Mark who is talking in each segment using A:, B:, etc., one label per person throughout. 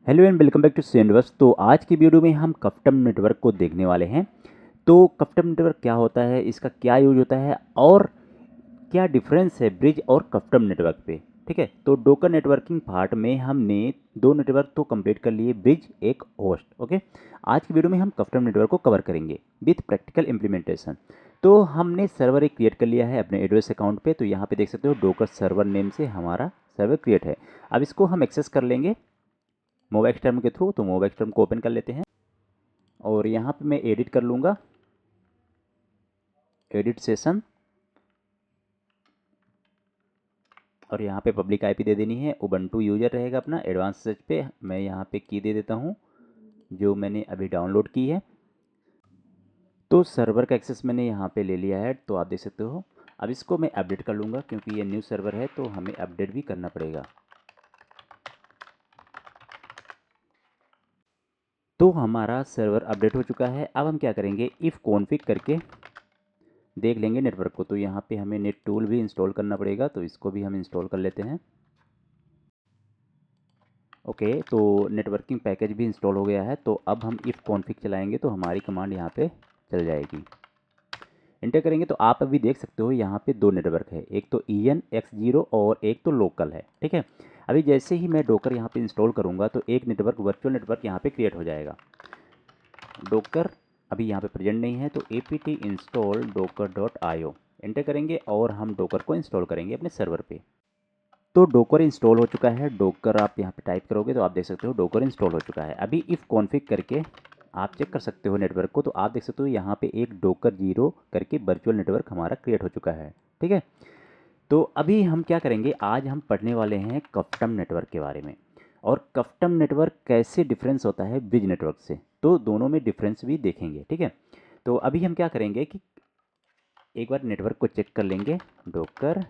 A: Hello and welcome back to Sendverse. तो आज की वीडियो में हम कस्टम नेटवर्क को देखने वाले हैं। तो कस्टम नेटवर्क क्या होता है, इसका क्या यूज होता है और क्या डिफरेंस है ब्रिज और कस्टम नेटवर्क पे। ठीक है, तो डोकर नेटवर्किंग पार्ट में हमने दो नेटवर्क तो कंप्लीट कर लिए, ब्रिज एक होस्ट। ओके, आज की वीडियो में हम कस्टम नेटवर्क को कवर करेंगे विथ प्रैक्टिकल इम्प्लीमेंटेशन। तो हमने सर्वर एक क्रिएट कर लिया है अपने एडोस अकाउंट पे। तो यहाँ पे देख सकते हो डोकर सर्वर नेम से हमारा सर्वर क्रिएट है। अब इसको हम एक्सेस कर लेंगे मोब एक्सटर्म के थ्रू। तो मोब एक्सटर्म को ओपन कर लेते हैं और यहाँ पे मैं एडिट कर लूँगा, एडिट सेशन, और यहाँ पे पब्लिक आईपी दे देनी है। उबंटू यूजर रहेगा अपना, एडवांस सर्च पे मैं यहाँ पे की दे देता हूँ जो मैंने अभी डाउनलोड की है। तो सर्वर का एक्सेस मैंने यहाँ पे ले लिया है, तो आप देख सकते हो। अब इसको मैं अपडेट कर लूँगा क्योंकि ये न्यू सर्वर है तो हमें अपडेट भी करना पड़ेगा। तो हमारा सर्वर अपडेट हो चुका है। अब हम क्या करेंगे, इफ़ कॉन्फ़िग करके देख लेंगे नेटवर्क को। तो यहाँ पे हमें नेट टूल भी इंस्टॉल करना पड़ेगा, तो इसको भी हम इंस्टॉल कर लेते हैं। ओके, तो नेटवर्किंग पैकेज भी इंस्टॉल हो गया है। तो अब हम इफ़ कॉन्फ़िग चलाएंगे तो हमारी कमांड यहाँ पे चल जाएगी। इंटर करेंगे तो आप अभी देख सकते हो यहाँ पे दो नेटवर्क है, एक तो EN X0 और एक तो लोकल है। ठीक है, अभी जैसे ही मैं डोकर यहाँ पे इंस्टॉल करूँगा तो एक नेटवर्क, वर्चुअल नेटवर्क यहाँ पे क्रिएट हो जाएगा। डोकर अभी यहाँ पे प्रेजेंट नहीं है, तो apt install docker.io एंटर करेंगे और हम डोकर को इंस्टॉल करेंगे अपने सर्वर पे। तो डोकर इंस्टॉल हो चुका है। डोकर आप यहाँ पे टाइप करोगे तो आप देख सकते हो डोकर इंस्टॉल हो चुका है। अभी इफ़ कॉन्फ़िग करके आप चेक कर सकते हो नेटवर्क को। तो आप देख सकते हो यहाँ पे एक डोकर 0 करके वर्चुअल नेटवर्क हमारा क्रिएट हो चुका है। ठीक है, तो अभी हम क्या करेंगे, आज हम पढ़ने वाले हैं कस्टम नेटवर्क के बारे में, और कस्टम नेटवर्क कैसे डिफरेंस होता है ब्रिज नेटवर्क से। तो दोनों में डिफरेंस भी देखेंगे। ठीक है, तो अभी हम क्या करेंगे कि एक बार नेटवर्क को चेक कर लेंगे, डोकर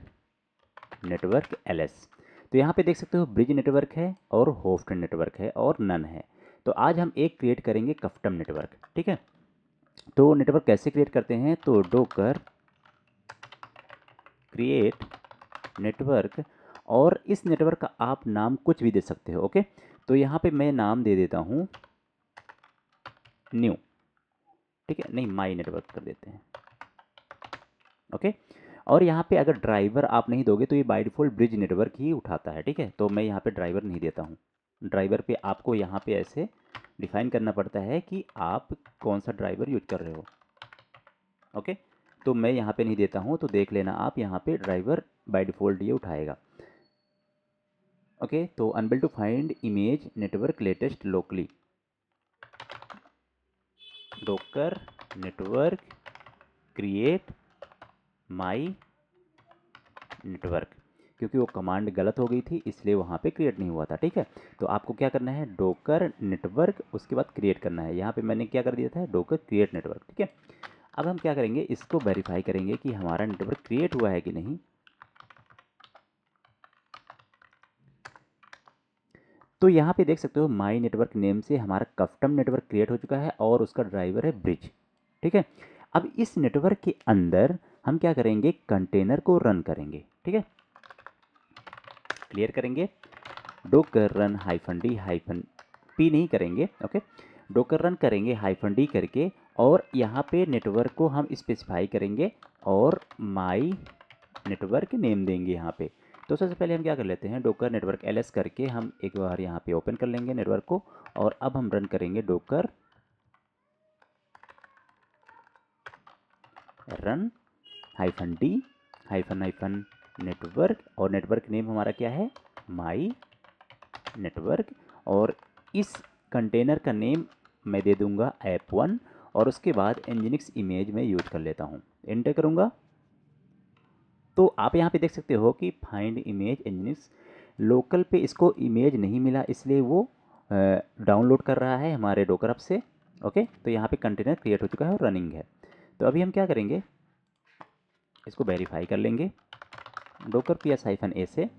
A: नेटवर्क एलएस। तो यहाँ पे देख सकते हो ब्रिज नेटवर्क है और होस्ट नेटवर्क है और नन है। तो आज हम एक क्रिएट करेंगे कस्टम नेटवर्क। ठीक है, तो नेटवर्क कैसे क्रिएट करते हैं, तो डोकर क्रिएट नेटवर्क, और इस नेटवर्क का आप नाम कुछ भी दे सकते हो। ओके, तो यहाँ पे मैं नाम दे देता हूँ न्यू। ठीक है, नहीं माई नेटवर्क कर देते हैं। ओके, और यहाँ पे अगर ड्राइवर आप नहीं दोगे तो ये बाय डिफ़ॉल्ट ब्रिज नेटवर्क ही उठाता है। ठीक है, तो मैं यहाँ पे ड्राइवर नहीं देता हूँ। ड्राइवर पे आपको यहाँ पे ऐसे डिफाइन करना पड़ता है कि आप कौन सा ड्राइवर यूज कर रहे हो। ओके, तो मैं यहाँ पे नहीं देता हूँ, तो देख लेना आप यहाँ पे ड्राइवर बाय डिफ़ॉल्ट ये उठाएगा। ओके, तो unable to find image network latest locally, docker network create my network, क्योंकि वो कमांड गलत हो गई थी इसलिए वहाँ पे क्रिएट नहीं हुआ था। ठीक है, तो आपको क्या करना है, डोकर नेटवर्क उसके बाद क्रिएट करना है। यहाँ पे मैंने क्या कर दिया था, डोकर क्रिएट नेटवर्क। ठीक है, अब हम क्या करेंगे, इसको वेरीफाई करेंगे कि हमारा नेटवर्क क्रिएट हुआ है कि नहीं। तो यहाँ पे देख सकते हो माई नेटवर्क नेम से हमारा कस्टम नेटवर्क क्रिएट हो चुका है और उसका ड्राइवर है ब्रिज। ठीक है, अब इस नेटवर्क के अंदर हम क्या करेंगे, कंटेनर को रन करेंगे। ठीक है, क्लियर करेंगे, डोकर रन -d-p नहीं करेंगे। ओके, डोकर रन करेंगे -d करके, और यहाँ पे नेटवर्क को हम स्पेसिफाई करेंगे और माई नेटवर्क नेम देंगे यहाँ पे। तो सबसे पहले हम क्या कर लेते हैं, डोकर नेटवर्क एलएस करके हम एक बार यहाँ पे ओपन कर लेंगे नेटवर्क को, और अब हम रन करेंगे डोकर रन -d नेटवर्क, और नेटवर्क नेम हमारा क्या है, माई नेटवर्क, और इस कंटेनर का नेम मैं दे दूंगा ऐप1, और उसके बाद एनजिनिक्स इमेज में यूज कर लेता हूँ। एंटर करूँगा तो आप यहाँ पे देख सकते हो कि फाइंड इमेज एनजिनिक्स, लोकल पे इसको इमेज नहीं मिला इसलिए वो डाउनलोड कर रहा है हमारे डोकर ऐप से। ओके, तो यहाँ पे कंटेनर क्रिएट हो चुका है और रनिंग है। तो अभी हम क्या करेंगे, इसको वेरीफाई कर लेंगे डोकर PS-A से।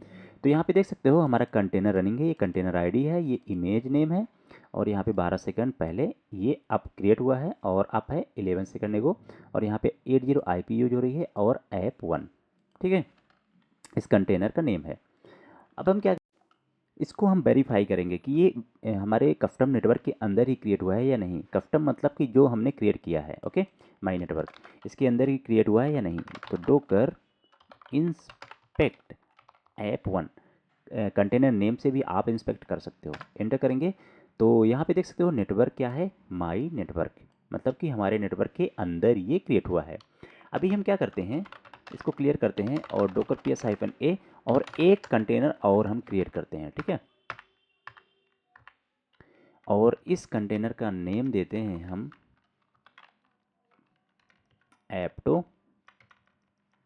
A: तो यहाँ पे देख सकते हो हमारा कंटेनर रनिंग है, ये कंटेनर आईडी है, ये इमेज नेम है, और यहाँ पे 12 सेकंड पहले ये अप क्रिएट हुआ है और अप है 11 सेकंड एगो, और यहाँ पे 80 IP यूज हो रही है और ऐप1। ठीक है, इस कंटेनर का नेम है। अब हम क्या, इसको हम वेरीफाई करेंगे कि ये हमारे कस्टम नेटवर्क के अंदर ही क्रिएट हुआ है या नहीं। कस्टम मतलब कि जो हमने क्रिएट किया है, ओके, माई नेटवर्क इसके अंदर ही क्रिएट हुआ है या नहीं। तो docker inspect app one, container name से भी आप इंस्पेक्ट कर सकते हो। एंटर करेंगे तो यहाँ पे देख सकते हो नेटवर्क क्या है, माई नेटवर्क, मतलब कि हमारे नेटवर्क के अंदर ये क्रिएट हुआ है। अभी हम क्या करते हैं, इसको क्लियर करते हैं और डोकर ps-a और एक कंटेनर और हम क्रिएट करते हैं, ठीक है। और इस कंटेनर का नेम देते हैं हम ऐप2,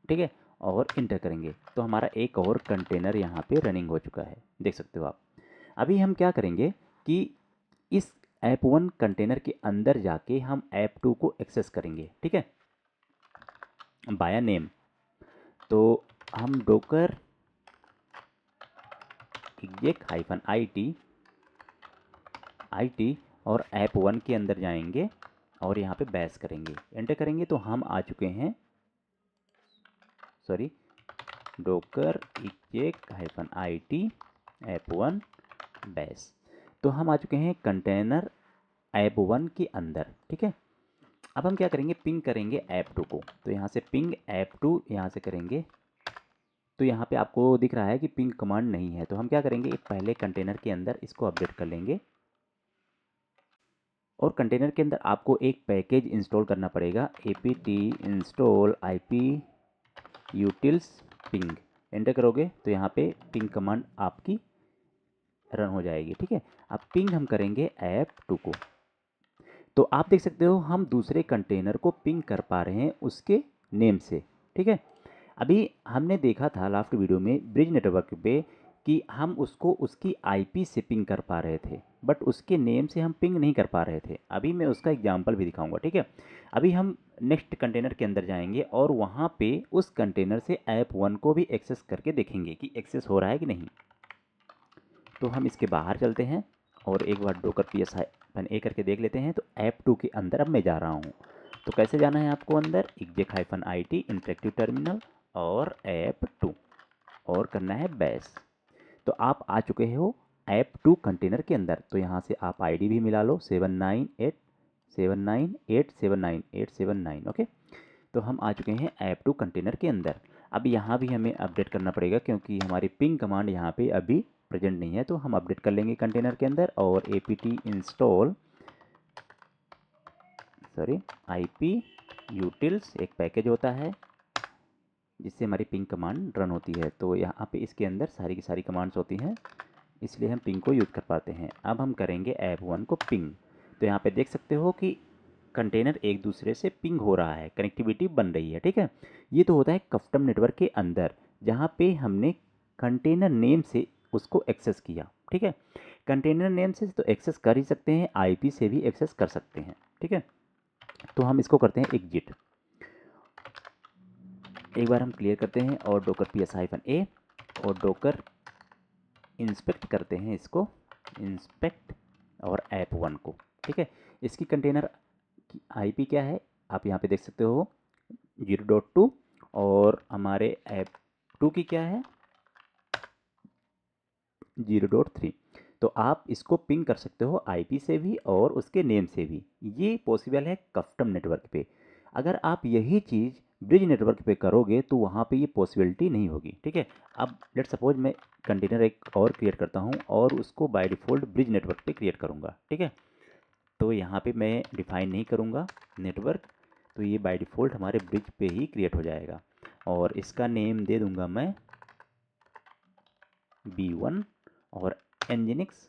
A: ठीक है, और इंटर करेंगे तो हमारा एक और कंटेनर यहाँ पे रनिंग हो चुका है, देख सकते हो आप। अभी हम क्या करेंगे कि इस ऐप1 कंटेनर के अंदर जाके हम ऐप2 को एक्सेस करेंगे, ठीक है, बाया नेम। तो हम डोकर -it और ऐप1 के अंदर जाएंगे और यहाँ पे बैश करेंगे। एंटर करेंगे तो हम आ चुके हैं, सॉरी, डोकर -it ऐप1 बैश। तो हम आ चुके हैं कंटेनर ऐप1 के अंदर, ठीक है। अब हम क्या करेंगे, पिंग करेंगे ऐप2 को। तो यहाँ से पिंग ऐप2 यहाँ से करेंगे तो यहाँ पे आपको दिख रहा है कि पिंग कमांड नहीं है। तो हम क्या करेंगे, एक पहले कंटेनर के अंदर इसको अपडेट कर लेंगे और कंटेनर के अंदर आपको एक पैकेज इंस्टॉल करना पड़ेगा, apt install ip utils ping। Enter करोगे तो यहाँ पे पिंग कमांड आपकी रन हो जाएगी, ठीक है। अब पिंग हम करेंगे ऐप2 को, तो आप देख सकते हो हम दूसरे कंटेनर को पिंग कर पा रहे हैं उसके नेम से, ठीक है। अभी हमने देखा था लास्ट वीडियो में ब्रिज नेटवर्क पे कि हम उसको उसकी आईपी से पिंग कर पा रहे थे, बट उसके नेम से हम पिंग नहीं कर पा रहे थे। अभी मैं उसका एग्जांपल भी दिखाऊंगा, ठीक है। अभी हम नेक्स्ट कंटेनर के अंदर जाएंगे और वहाँ पे उस कंटेनर से ऐप1 को भी एक्सेस करके देखेंगे कि एक्सेस हो रहा है कि नहीं। तो हम इसके बाहर चलते हैं और एक बार डोकर ps-a करके देख लेते हैं। तो ऐप2 के अंदर अब मैं जा रहा हूँ। तो कैसे जाना है आपको अंदर, exec-it इंटरेक्टिव टर्मिनल और ऐप2 और करना है बैश। तो आप आ चुके हो ऐप2 कंटेनर के अंदर। तो यहाँ से आप आईडी भी मिला लो 79879879879, ओके। तो हम आ चुके हैं ऐप2 कंटेनर के अंदर। अब यहाँ भी हमें अपडेट करना पड़ेगा क्योंकि हमारी पिंग कमांड यहाँ पे अभी प्रेजेंट नहीं है। तो हम अपडेट कर लेंगे कंटेनर के अंदर और apt install ip utils एक पैकेज होता है जिससे हमारी पिंग कमांड रन होती है। तो यहाँ पे इसके अंदर सारी की सारी कमांड्स होती हैं, इसलिए हम पिंग को यूज़ कर पाते हैं। अब हम करेंगे ऐप1 को पिंग। तो यहाँ पे देख सकते हो कि कंटेनर एक दूसरे से पिंग हो रहा है, कनेक्टिविटी बन रही है, ठीक है। ये तो होता है कस्टम नेटवर्क के अंदर जहाँ पे हमने कंटेनर नेम से उसको एक्सेस किया, ठीक है। कंटेनर नेम से तो एक्सेस कर ही सकते हैं, आईपी से भी एक्सेस कर सकते हैं, ठीक है। तो हम इसको करते हैं एग्जिट। एक बार हम क्लियर करते हैं और डोकर ps-a और डोकर इंस्पेक्ट करते हैं इसको, इंस्पेक्ट और ऐप1 को, ठीक है। इसकी कंटेनर की आईपी क्या है आप यहाँ पे देख सकते हो 0.2 और हमारे ऐप2 की क्या है 0.3। तो आप इसको पिंग कर सकते हो आईपी से भी और उसके नेम से भी। ये पॉसिबल है कस्टम नेटवर्क पे। अगर आप यही चीज़ ब्रिज नेटवर्क पे करोगे तो वहाँ पे ये पॉसिबिलिटी नहीं होगी, ठीक है। अब लेट सपोज मैं कंटेनर एक और क्रिएट करता हूँ और उसको बाय डिफ़ॉल्ट ब्रिज नेटवर्क पे क्रिएट करूँगा, ठीक है। तो यहाँ पे मैं डिफ़ाइन नहीं करूँगा नेटवर्क, तो ये बाय डिफ़ॉल्ट हमारे ब्रिज पे ही क्रिएट हो जाएगा। और इसका नेम दे दूँगा मैं B1 और एनजिनिक्स,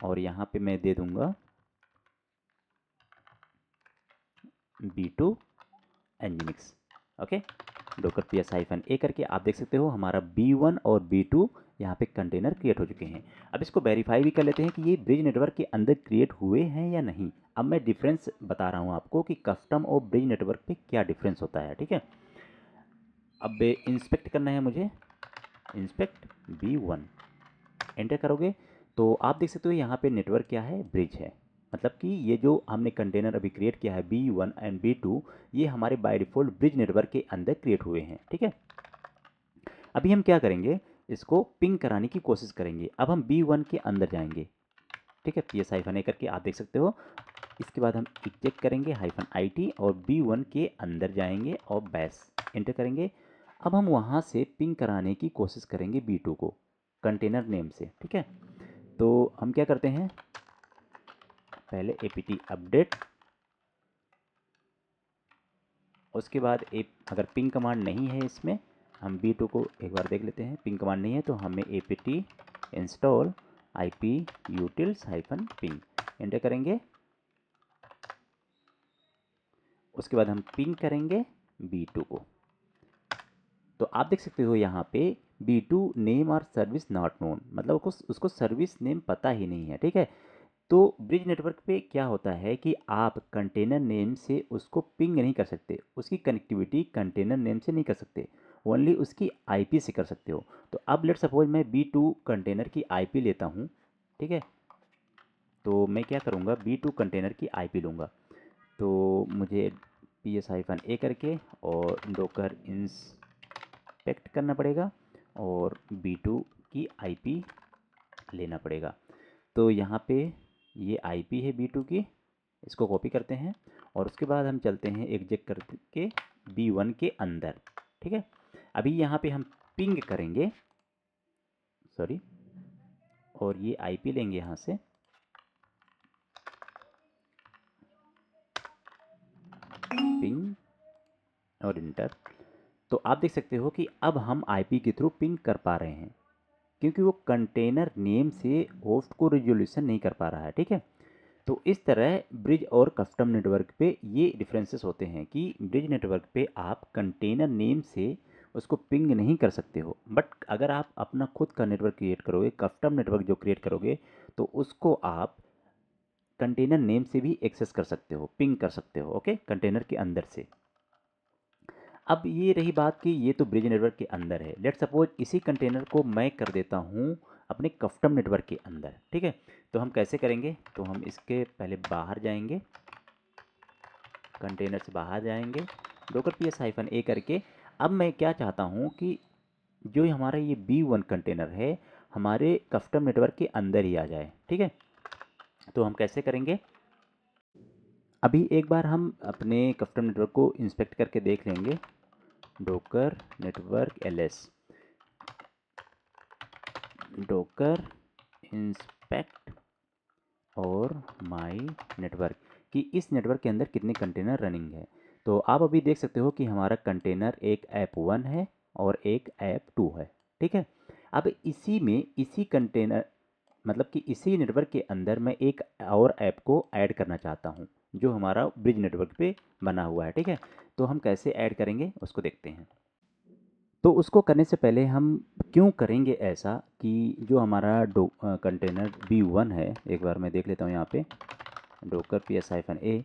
A: और यहाँ पे मैं दे दूँगा B2 एनजिनिक्स, ओके। डोकर ps-a करके आप देख सकते हो हमारा B1 और B2 यहाँ पे कंटेनर क्रिएट हो चुके हैं। अब इसको वेरीफाई भी कर लेते हैं कि ये ब्रिज नेटवर्क के अंदर क्रिएट हुए हैं या नहीं। अब मैं डिफरेंस बता रहा हूँ आपको कि कस्टम और ब्रिज नेटवर्क पे क्या डिफरेंस होता है, ठीक है। अब इंस्पेक्ट करना है मुझे, इंस्पेक्ट B1 एंटर करोगे तो आप देख सकते हो यहाँ पे नेटवर्क क्या है, ब्रिज है। मतलब कि ये जो हमने कंटेनर अभी क्रिएट किया है B1 एंड B2 ये हमारे बाय डिफ़ॉल्ट ब्रिज नेटवर्क के अंदर क्रिएट हुए हैं, ठीक है। अभी हम क्या करेंगे इसको पिंग कराने की कोशिश करेंगे। अब हम B1 के अंदर जाएंगे, ठीक है, PS-A करके आप देख सकते हो। इसके बाद हम एग्जेक्ट करेंगे -IT और B1 के अंदर जाएंगे और बैश एंटर करेंगे। अब हम वहाँ से पिंग कराने की कोशिश करेंगे B2 को कंटेनर नेम से, ठीक है। तो हम क्या करते हैं, पहले apt अपडेट, उसके बाद अगर पिंग कमांड नहीं है इसमें, हम B2 को एक बार देख लेते हैं। पिंग कमांड नहीं है तो हमें apt इंस्टॉल iputils-ping एंटर करेंगे। उसके बाद हम पिंग करेंगे B2 को। तो आप देख सकते हो यहाँ पे B2 नेम और सर्विस नॉट नोन, मतलब उसको सर्विस नेम पता ही नहीं है, ठीक है। तो ब्रिज नेटवर्क पे क्या होता है कि आप कंटेनर नेम से उसको पिंग नहीं कर सकते, उसकी कनेक्टिविटी कंटेनर नेम से नहीं कर सकते, ओनली उसकी आईपी से कर सकते हो। तो अब लेट सपोज मैं B2 कंटेनर की आईपी लेता हूँ, ठीक है। तो मैं क्या करूँगा, B2 कंटेनर की आईपी लूँगा। तो मुझे PS-A करके और डोकर इंस्पेक्ट करना पड़ेगा और B2 की आईपी लेना पड़ेगा। तो यहाँ पे ये आईपी है B2 की, इसको कॉपी करते हैं और उसके बाद हम चलते हैं एग्जेक्ट करके B1 के अंदर, ठीक है। अभी यहाँ पे हम पिंग करेंगे, सॉरी, और ये आईपी लेंगे यहाँ से, पिंग और इंटर। तो आप देख सकते हो कि अब हम आईपी के थ्रू पिंग कर पा रहे हैं, क्योंकि वो कंटेनर नेम से होस्ट को रिजोल्यूशन नहीं कर पा रहा है, ठीक है। तो इस तरह ब्रिज और कस्टम नेटवर्क पे ये डिफरेंसेस होते हैं कि ब्रिज नेटवर्क पे आप कंटेनर नेम से उसको पिंग नहीं कर सकते हो, बट अगर आप अपना खुद का नेटवर्क क्रिएट करोगे, कस्टम नेटवर्क जो क्रिएट करोगे, तो उसको आप कंटेनर नेम से भी एक्सेस कर सकते हो, पिंग कर सकते हो, ओके, कंटेनर के अंदर से। अब ये रही बात कि ये तो ब्रिज नेटवर्क के अंदर है। लेट सपोज इसी कंटेनर को मैं कर देता हूँ अपने कस्टम नेटवर्क के अंदर, ठीक है। तो हम कैसे करेंगे, तो हम इसके पहले बाहर जाएंगे, कंटेनर से बाहर जाएंगे, डोकर PS-A करके। अब मैं क्या चाहता हूँ कि जो हमारा ये B1 कंटेनर है हमारे कस्टम नेटवर्क के अंदर ही आ जाए, ठीक है। तो हम कैसे करेंगे, अभी एक बार हम अपने कस्टम नेटवर्क को इंस्पेक्ट करके देख लेंगे। Docker network ls, docker inspect और माई नेटवर्क कि इस नेटवर्क के अंदर कितने कंटेनर रनिंग है। तो आप अभी देख सकते हो कि हमारा कंटेनर एक ऐप 1 है और एक ऐप 2 है, ठीक है। अब इसी में इसी कंटेनर मतलब कि इसी नेटवर्क के अंदर मैं एक और ऐप को ऐड करना चाहता हूँ जो हमारा ब्रिज नेटवर्क पे बना हुआ है, ठीक है। तो हम कैसे ऐड करेंगे उसको देखते हैं। तो उसको करने से पहले हम क्यों करेंगे ऐसा कि जो हमारा कंटेनर B1 है, एक बार मैं देख लेता हूँ यहाँ पे डोकर PS-A।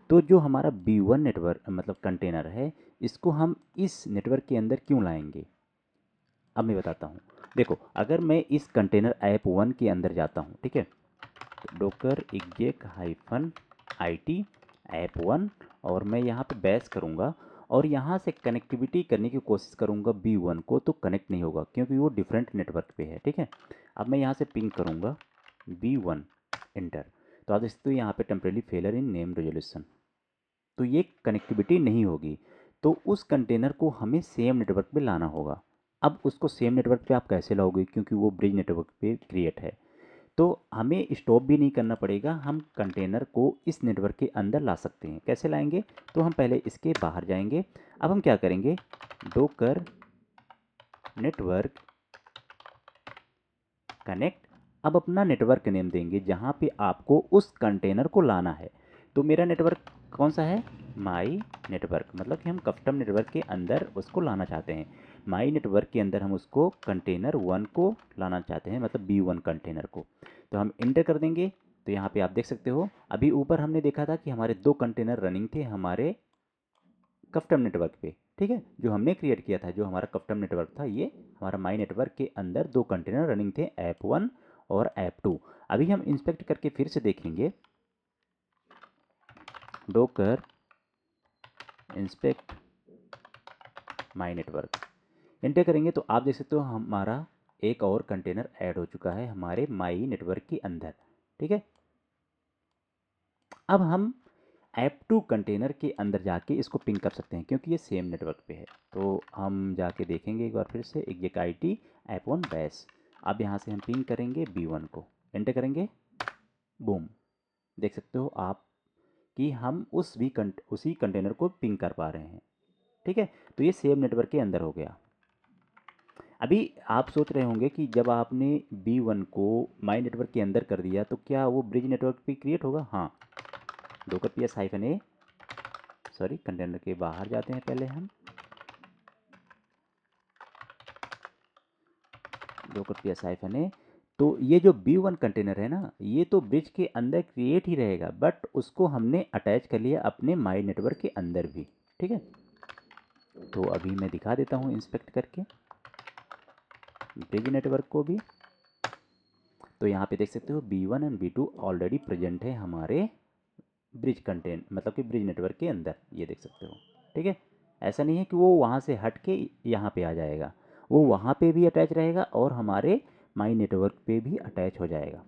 A: तो जो हमारा B1 नेटवर्क मतलब कंटेनर है, इसको हम इस नेटवर्क के अंदर क्यों लाएंगे, अब मैं बताता हूँ। देखो, अगर मैं इस कंटेनर ऐप 1 के अंदर जाता हूँ, ठीक है, तो डोकर exec-it ऐप 1 और मैं यहाँ पे बैश करूँगा और यहाँ से कनेक्टिविटी करने की कोशिश करूँगा B1 को, तो कनेक्ट नहीं होगा क्योंकि वो डिफरेंट नेटवर्क पे है, ठीक है। अब मैं यहाँ से पिंग करूँगा B1 एंटर, तो आप देख सकते हो यहाँ पे temporary failure in name resolution, तो ये कनेक्टिविटी नहीं होगी। तो उस कंटेनर को हमें सेम नेटवर्क पे लाना होगा। अब उसको सेम नेटवर्क पे आप कैसे लाओगे, क्योंकि वो ब्रिज नेटवर्क पे क्रिएट है। तो हमें स्टॉप भी नहीं करना पड़ेगा, हम कंटेनर को इस नेटवर्क के अंदर ला सकते हैं। कैसे लाएंगे, तो हम पहले इसके बाहर जाएंगे। अब हम क्या करेंगे, डोकर नेटवर्क कनेक्ट, अब अपना नेटवर्क नेम देंगे जहाँ पे आपको उस कंटेनर को लाना है। तो मेरा नेटवर्क कौन सा है, माई नेटवर्क, मतलब कि हम कस्टम नेटवर्क के अंदर उसको लाना चाहते हैं। माई नेटवर्क के अंदर हम उसको कंटेनर 1 को लाना चाहते हैं, मतलब B1 कंटेनर को। तो हम इंटर कर देंगे। तो यहाँ पे आप देख सकते हो अभी ऊपर हमने देखा था कि हमारे 2 कंटेनर रनिंग थे हमारे कस्टम नेटवर्क पे, ठीक है, जो हमने क्रिएट किया था, जो हमारा कस्टम नेटवर्क था, ये हमारा माई नेटवर्क के अंदर 2 कंटेनर रनिंग थे, ऐप 1 और ऐप 2। अभी हम इंस्पेक्ट करके फिर से देखेंगे, docker inspect my network enter करेंगे तो आप देख सकते हो हमारा एक और कंटेनर ऐड हो चुका है हमारे माई नेटवर्क के अंदर। ठीक है, अब हम ऐप2 कंटेनर के अंदर जाके इसको पिंग कर सकते हैं क्योंकि ये सेम नेटवर्क पे है। तो हम जाके देखेंगे एक बार फिर से exec ऐप1 बैश। अब यहाँ से हम पिंग करेंगे B1 को, एंटर करेंगे, बूम, देख सकते हो आप कि हम उसी कंटेनर को पिंग कर पा रहे हैं। ठीक है, तो ये सेम नेटवर्क के अंदर हो गया। अभी आप सोच रहे होंगे कि जब आपने B1 को माई नेटवर्क के अंदर कर दिया तो क्या वो ब्रिज नेटवर्क पे क्रिएट होगा? हाँ, डोकर PS-A, सॉरी कंटेनर के बाहर जाते हैं पहले हम, डोकर PS-A। तो ये जो B1 कंटेनर है ना, ये तो ब्रिज के अंदर क्रिएट ही रहेगा, बट उसको हमने अटैच कर लिया अपने माई नेटवर्क के अंदर भी। ठीक है, तो अभी मैं दिखा देता हूँ इंस्पेक्ट करके ब्रिज नेटवर्क को भी। तो यहाँ पे देख सकते हो B1 and B2 already present है हमारे ब्रिज कंटेंट मतलब कि ब्रिज नेटवर्क के अंदर, ये देख सकते हो। ठीक है, ऐसा नहीं है कि वो वहाँ से हट के यहाँ पे आ जाएगा, वो वहाँ पे भी अटैच रहेगा और हमारे माई नेटवर्क पे भी अटैच हो जाएगा।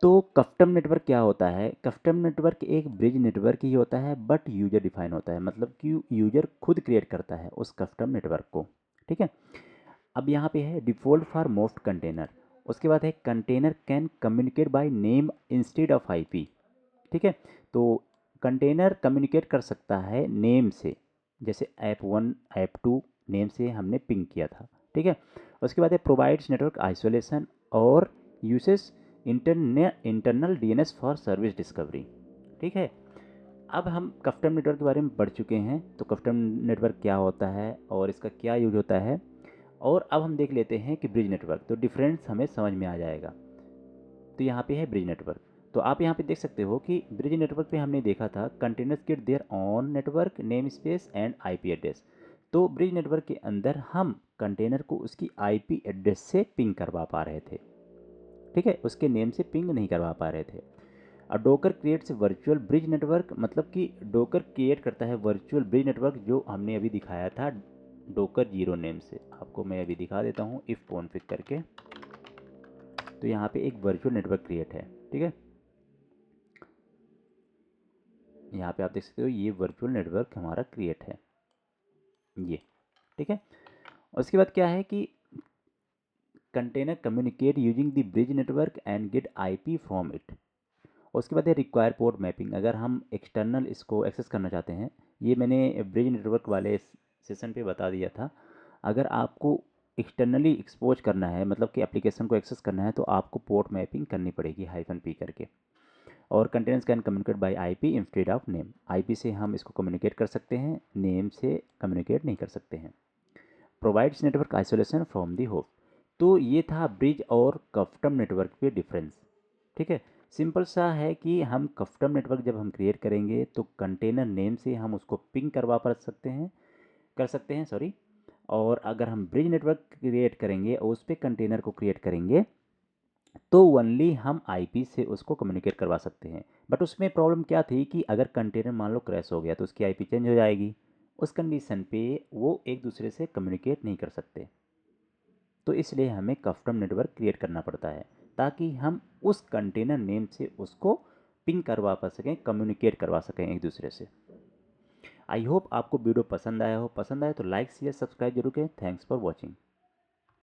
A: तो कस्टम नेटवर्क क्या होता है? कस्टम नेटवर्क एक ब्रिज नेटवर्क ही होता है, बट यूजर डिफाइन होता है, मतलब कि यूजर खुद क्रिएट करता है उस कस्टम नेटवर्क को। ठीक है, अब यहाँ पे है डिफ़ॉल्ट फॉर मोस्ट कंटेनर, उसके बाद है container can communicate by name instead of IP. ठीक है, तो कंटेनर कम्युनिकेट कर सकता है नेम से, जैसे ऐप1 ऐप2 नेम से हमने पिंग किया था। ठीक है, उसके बाद है प्रोवाइड्स नेटवर्क आइसोलेशन और uses internal DNS for service discovery. ठीक है, अब हम कस्टम नेटवर्क के बारे में पढ़ चुके हैं, तो कस्टम नेटवर्क क्या होता है और इसका क्या यूज होता है, और अब हम देख लेते हैं कि ब्रिज नेटवर्क, तो डिफरेंस हमें समझ में आ जाएगा। तो यहाँ पे है ब्रिज नेटवर्क, तो आप यहाँ पे देख सकते हो कि ब्रिज नेटवर्क पे हमने देखा था containers get their on network name space and IP address. तो ब्रिज नेटवर्क के अंदर हम कंटेनर को उसकी आईपी एड्रेस से पिंग करवा पा रहे थे। ठीक है, उसके नेम से पिंग नहीं करवा पा रहे थे। और docker creates virtual bridge network, मतलब कि डोकर क्रिएट करता है वर्चुअल ब्रिज नेटवर्क, जो हमने अभी दिखाया था डोकर 0 नेम से। आपको मैं अभी दिखा देता हूँ इफ़ कॉन्फ़िग करके। तो यहाँ पे एक वर्चुअल नेटवर्क क्रिएट है। ठीक है, यहाँ पे आप देख सकते हो ये वर्चुअल नेटवर्क हमारा क्रिएट है ये। ठीक है, उसके बाद क्या है कि container communicate using the bridge network and get IP from it. उसके बाद है रिक्वायर पोर्ट मैपिंग, अगर हम एक्सटर्नल इसको एक्सेस करना चाहते हैं, ये मैंने ब्रिज नेटवर्क वाले सेशन पे बता दिया था। अगर आपको एक्सटर्नली एक्सपोज करना है, मतलब कि एप्लीकेशन को एक्सेस करना है, तो आपको पोर्ट मैपिंग करनी पड़ेगी -p करके। और containers can communicate by IP instead of name, IP से हम इसको कम्युनिकेट कर सकते हैं, नेम से कम्युनिकेट नहीं कर सकते हैं। Provides network isolation from the host. तो ये था ब्रिज और कस्टम नेटवर्क पे डिफरेंस। ठीक है, सिंपल सा है कि हम कस्टम नेटवर्क जब हम क्रिएट करेंगे तो कंटेनर नेम से हम उसको पिंग करवा कर सकते हैं सॉरी। और अगर हम ब्रिज नेटवर्क क्रिएट करेंगे और उस पर कंटेनर को क्रिएट करेंगे तो ओनली हम आईपी से उसको कम्युनिकेट करवा सकते हैं। बट उसमें प्रॉब्लम क्या थी कि अगर कंटेनर मान लो क्रैश हो गया तो उसकी आईपी चेंज हो जाएगी, उस कंडीशन पे वो एक दूसरे से कम्युनिकेट नहीं कर सकते। तो इसलिए हमें कस्टम नेटवर्क क्रिएट करना पड़ता है ताकि हम उस कंटेनर नेम से उसको पिंग करवा पा सकें, कम्युनिकेट करवा सकें एक दूसरे से। आई होप आपको वीडियो पसंद आया हो, पसंद आया तो लाइक शेयर सब्सक्राइब जरूर करें। Thanks for watching.